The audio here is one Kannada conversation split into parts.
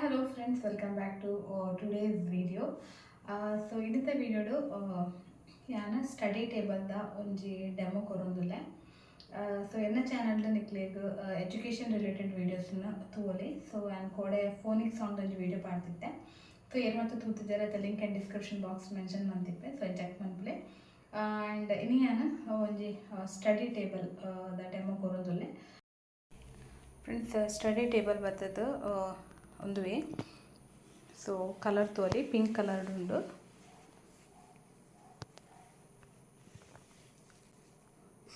hello friends, welcome back to today's video. So idita video do yana study table da onji demo korundulle. So enna channel la nikleg education related videos na tuvole. So an kode phonic sound onji video paartitte. So yer mattu tootiddare the link and description box mention mantippe. So check manpule. And ini yana onji study table da demo korundulle. Friends, study table battadu ಒಂದು ವೇ. ಸೊ ಕಲರ್ ತೋರಿ ಪಿಂಕ್ ಕಲರ್ ಉಂಡು.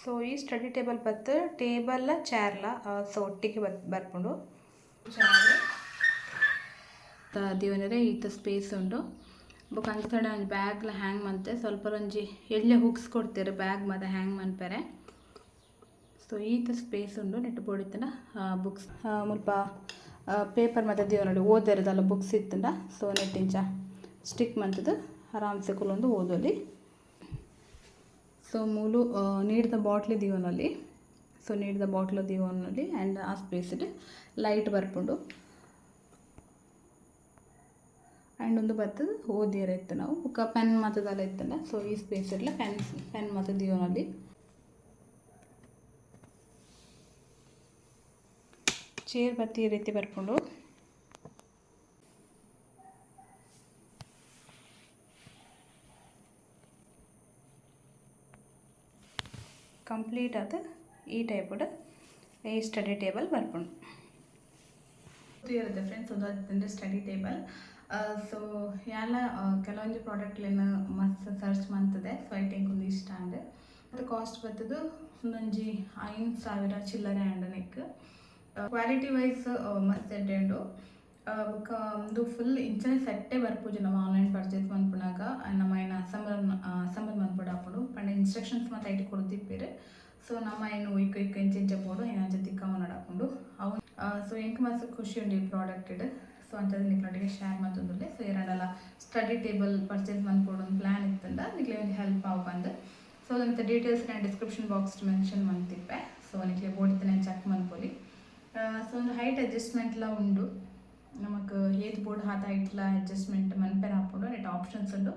ಸೊ ಈ ಸ್ಟಡಿ ಟೇಬಲ್ ಬತ್ತು ಟೇಬಲ್ ಚೇರ್ಲ ಸೊ ಒಟ್ಟಿಗೆ ಬರ್ಪುಂಡು ಚೇರ್ ದಿವನರೆ ಈತ ಸ್ಪೇಸ್ ಉಂಡು. ಬೊಕ ಅಂಚ ಬ್ಯಾಗ್ಲ ಹ್ಯಾಂಗ್ ಮಂತೆ ಸ್ವಲ್ಪ ಒಂಜಿ ಎಳ್ಳೆ ಹುಕ್ಸ್ ಕೊಡ್ತಾರೆ ಬ್ಯಾಗ್ ಮತ್ತು ಹ್ಯಾಂಗ್ ಮನ್ಪೆರೆ. ಸೊ ಈತ ಸ್ಪೇಸ್ ಉಂಡು ನೆಟ್ಟು ಬೋಡಿತ್ತನ ಬುಕ್ಸ್ ಮುಲ್ಪ ಪೇಪರ್ ಮತ್ತು ದೇವನಡಿ ಓದಿರೋದಲ್ಲ ಬುಕ್ಸ್ ಇತ್ತಂಡ. ಸೊ ನೆಟ್ಟಿಂಚ ಸ್ಟಿಕ್ ಮಂತದ್ದು ಆರಾಮ್ಸೆ ಕುಲೊಂದು ಓದೋಲಿ. ಸೊ ಮೂಲು ನೀಡಿದ ಬಾಟ್ಲಿ ದಿವನಲ್ಲಿ ಸೊ ನೀಡಿದ ಬಾಟ್ಲು ದಿವನಲ್ಲಿ ಆ್ಯಂಡ್ ಆ ಸ್ಪೇಸಿಡ್ ಲೈಟ್ ಬರ್ಪುಂಡು ಆ್ಯಂಡ್ ಒಂದು ಬರ್ತದೆ ಓದಿಯರ ಇತ್ತು ನಾವು ಬುಕ್ಕ ಪೆನ್ ಮತ್ತದೆಲ್ಲ ಇತ್ತಂಡ. ಸೊ ಈ ಸ್ಪೇಸ್ ಇರಲಿ ಪೆನ್ ಮತ್ತು ದಿವನಲ್ಲಿ ಚೇರ್ ಬತ್ತಿ ಈ ರೀತಿ ಬರ್ಕೊಂಡು ಕಂಪ್ಲೀಟ್ ಆದ ಈ ಟೈಪ್ ಈ ಸ್ಟಡಿ ಟೇಬಲ್ ಬರ್ಕೊಂಡು ಇರುತ್ತೆ ಫ್ರೆಂಡ್ಸ್. ಒಂದು ಅದಂದರೆ ಸ್ಟಡಿ ಟೇಬಲ್. ಸೊ ಎಲ್ಲ ಕೆಲವೊಂದು ಪ್ರಾಡಕ್ಟ್ಲೇನು ಮಸ್ತ್ ಸರ್ಚ್ ಮಾಡ್ತದೆ. ಸೊ ಐಟಿಂಗ್ ಒಂದು ಇಷ್ಟ ಅಂದೆ ಅದು ಕಾಸ್ಟ್ ಬರ್ತದು ಒಂದೊಂಜಿ 5,000 ಚಿಲ್ಲರೆ ಆ್ಯಂಡ್ ನೆಕ್ ಕ್ವಾಲಿಟಿ ವೈಸ್ ಮಸ್ತ್ ಎಡ್ಡೆಂಡು. ಬೊಕ್ಕ ಒಂದು ಫುಲ್ ಇಂಚನೆ ಸೆಟ್ಟೆ ಬರ್ಪುಜಿ ನಾವು ಆನ್ಲೈನ್ ಪರ್ಚೇಸ್ ಮನ್ಪುನಾಗ ನಮ್ಮ ಏನು ಅಸೆಂಬಲ್ ಮನ್ಪುಡ ಹಾಕೊಂಡು ಪಂಡ ಇನ್ಸ್ಟ್ರಕ್ಷನ್ಸ್ ಮತ್ತು ಐಟಿ ಕೊಡ್ತಿಪ್ಪೇರು. ಸೊ ನಮ್ಮ ಏನು ಇಕ್ಕ ಇಂಚೆ ಬೋಡು ಏನಾಚ ತಿಕ್ಕ ಮನ್ನಾಡು ಹಾಕೊಂಡು ಅವು ಸೊ ಎಂಕ್ ಮಸ್ತ್ ಖುಷಿ ಉಂಡು ಈ ಪ್ರಾಡಕ್ಟ್. ಸೊ ಅಂಥದ್ದು ನಿಕ್ಲೊಟ್ಟಿಗೆ ಶೇರ್ ಮತ್ತೊಂದುಲ್ಲೆ. ಸೊ ಎರಡಲ್ಲ ಸ್ಟಡಿ ಟೇಬಲ್ ಪರ್ಚೇಸ್ ಮನ್ಪೋಡು ಒಂದು ಪ್ಲ್ಯಾನ್ ಇತ್ತಂದ ನಿಕ್ಲೆ ಒಂದು ಹೆಲ್ಪ್ ಆವು ಬಂದು. ಸೊ ಅದಕ್ಕೆ ಡೀಟೇಲ್ಸ್ ನಾನು ಡಿಸ್ಕ್ರಿಪ್ಷನ್ ಬಾಕ್ಸ್ ಮೆನ್ಷನ್ ಮಾಡ್ತಿಪ್ಪೆ. ಸೊ ನಿಕ್ಲೆ ಬೋಡಿತ್ತು ನಾನು ಚೆಕ್ ಮನ್ಪೊಲಿ. ಸೊ ಒಂದು ಹೈಟ್ ಅಡ್ಜಸ್ಟ್ಮೆಂಟ್ಲ ಉಂಡು ನಮಕ್ ಏತ್ ಬೋರ್ಡ್ ಹಾತ್ ಹೈಟ್ಲ ಅಡ್ಜಸ್ಟ್ಮೆಂಟ್ ಮನ್ಪೆರ ಹಾಕೊಂಡು ನೆಟ್ ಆಪ್ಷನ್ಸ್ ಉಂಡು.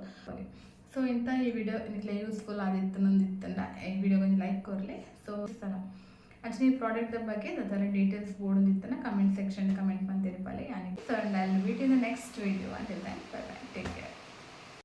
ಸೊ ಇಂಥ ಈ ವಿಡಿಯೋ ನಿಕ್ಲೆ ಯೂಸ್ಫುಲ್ ಆದಿತ್ತು ನಂದಿತ್ತಂಡ ಈ ವಿಡಿಯೋ ಒಂದು ಲೈಕ್ ಕೊರಲಿ. ಸೊ ಸಲ ಆಕ್ಚುಲಿ ಈ ಪ್ರಾಡಕ್ಟ್ ಬಗ್ಗೆ ಅದರ ಡೀಟೇಲ್ಸ್ ಬೋರ್ಡ್ ಇತ್ತನ ಕಮೆಂಟ್ ಸೆಕ್ಷನ್ ಕಮೆಂಟ್ ಮಾಡ್ತಿರ್ಪಲ್ಲಿ. So and I will meet in the next video. Until then bye bye, take care.